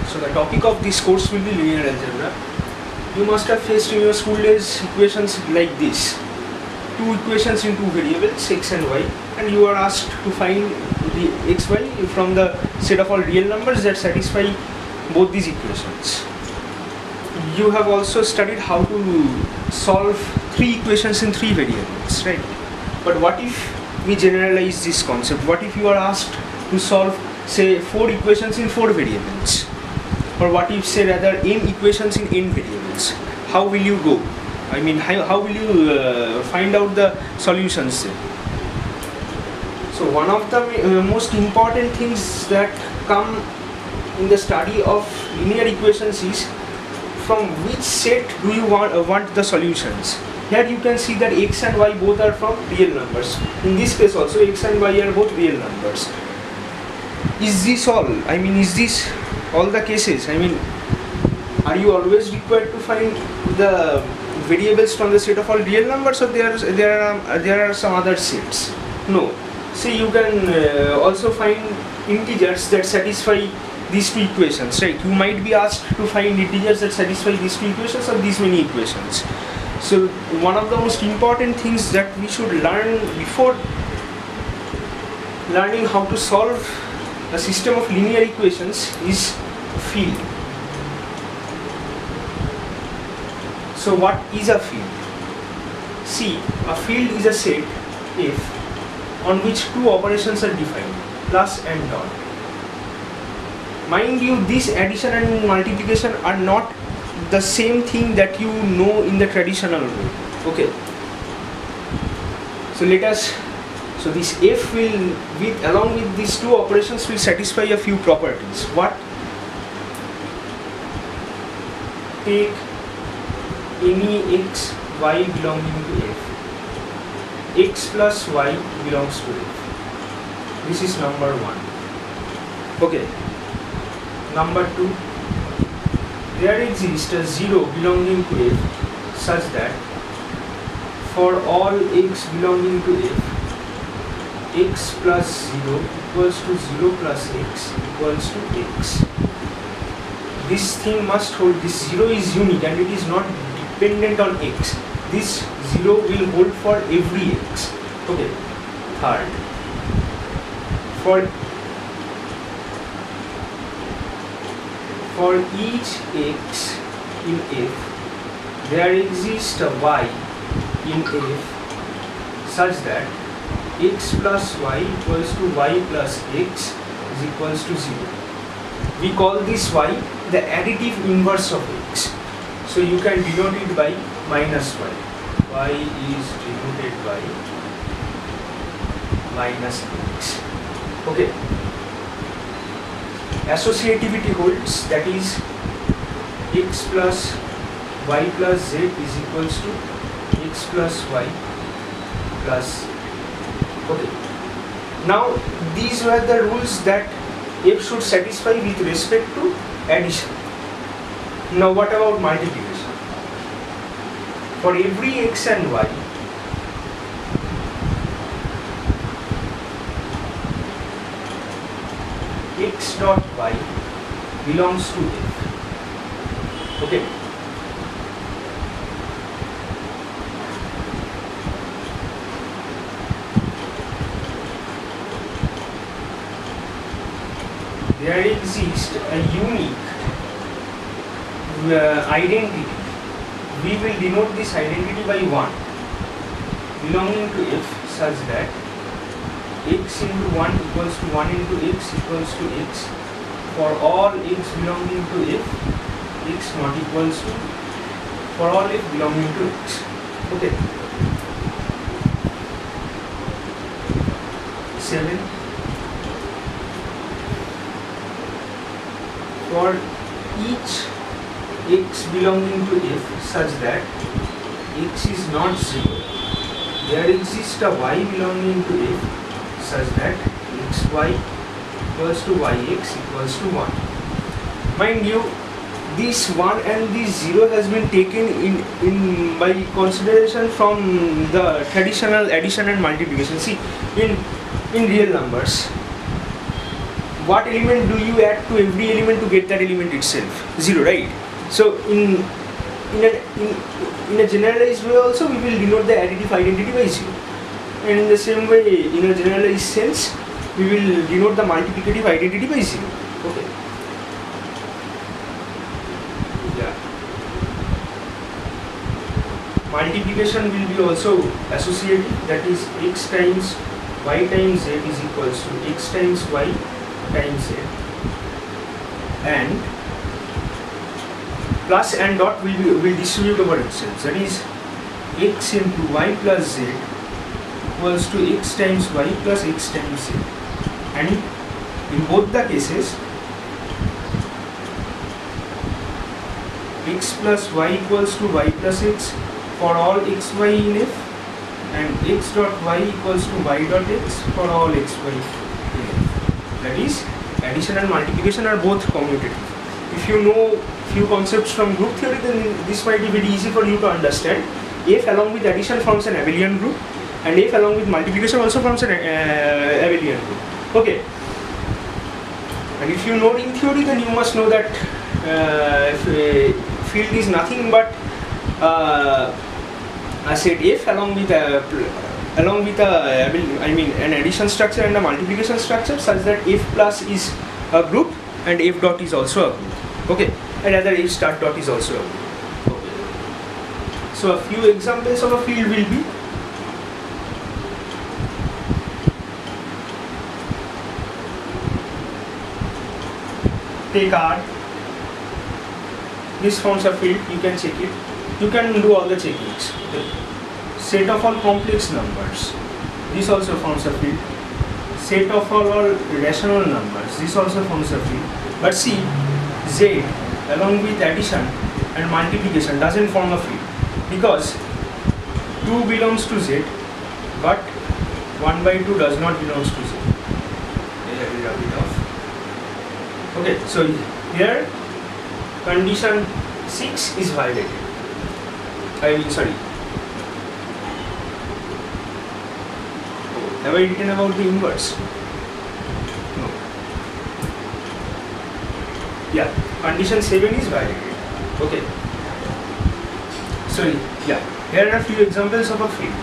So the topic of this course will be linear algebra. You must have faced in your school days equations like this. Two equations in two variables x and y, and you are asked to find the x, y from the set of all real numbers that satisfy both these equations. You have also studied how to solve three equations in three variables, right? But what if we generalize this concept? What if you are asked to solve, say, four equations in four variables? Or what if, say, rather n equations in n variables? How will you go? I mean, how will you find out the solutions then? So one of the most important things that come in the study of linear equations is from which set do you want the solutions. Here you can see that x and y both are from real numbers. In this case also x and y are both real numbers. Is this all? I mean, is this all the cases? I mean, are you always required to find the variables from the set of all real numbers, or there are some other sets? No. See, you can also find integers that satisfy these two equations, right? You might be asked to find integers that satisfy these two equations or these many equations. So one of the most important things that we should learn before learning how to solve a system of linear equations is field. So what is a field? See, a field is a set F on which two operations are defined, plus and dot. Mind you, this addition and multiplication are not the same thing that you know in the traditional way. Okay. So so this F will, along with these two operations, will satisfy a few properties. What? Take any x, y belonging to F. X plus y belongs to F. This is number one. Okay. Number two, there exists a 0 belonging to F such that for all x belonging to F, x plus 0 equals to 0 plus x equals to x. This thing must hold. This 0 is unique and it is not dependent on x. This 0 will hold for every x. Okay. Third, for each x in F, there exists a y in F such that x plus y equals to y plus x is equals to 0. We call this y the additive inverse of x. So you can denote it by minus y. Y is denoted by minus x. Okay. Associativity holds, that is x plus y plus z is equals to x plus y plus. Okay. Now these were the rules that F should satisfy with respect to addition. Now what about multiplication? For every x and y, x dot y belongs to F. Okay. There exists a unique identity. We will denote this identity by 1 belonging to F such that x into 1 equals to 1 into x equals to x. For all x belonging to F, x not equals to, for all f belonging to x. Okay. 7. For each x belonging to F such that x is not 0, there exists a y belonging to F such that xy equals to yx equals to 1. Mind you, this 1 and this 0 has been taken in by consideration from the traditional addition and multiplication. See, in real numbers, what element do you add to every element to get that element itself? 0, right? So in a generalized way also we will denote the additive identity by 0, and in the same way in a generalized sense we will denote the multiplicative identity by 0. Okay. Yeah. Multiplication will be also associative, that is x times y times z is equals to x times y times z, and plus and dot will distribute over itself, that is x into y plus z equals to x times y plus x times z, and in both the cases x plus y equals to y plus x for all x y in f, and x dot y equals to y dot x for all x y in f. That is, addition and multiplication are both commutative. If you know few concepts from group theory, then this might be very easy for you to understand. F along with addition forms an abelian group, and F along with multiplication also forms an abelian group. Okay. And if you know ring theory, then you must know that if a field is nothing but a set F along with an addition structure and a multiplication structure, such that F plus is a group and F dot is also a group. Okay, and other F start dot is also a group. Okay. So a few examples of a field will be take R. This forms a field, you can check it. You can do all the checkings. The set of all complex numbers, this also forms a field. Set of all rational numbers, this also forms a field. But see, Z along with addition and multiplication doesn't form a field, because 2 belongs to Z, but 1 by 2 does not belongs to Z. Okay, so here condition 6 is violated. Have I written about the inverse? No. Yeah, condition 7 is violated. Okay. So yeah, here are a few examples of a field.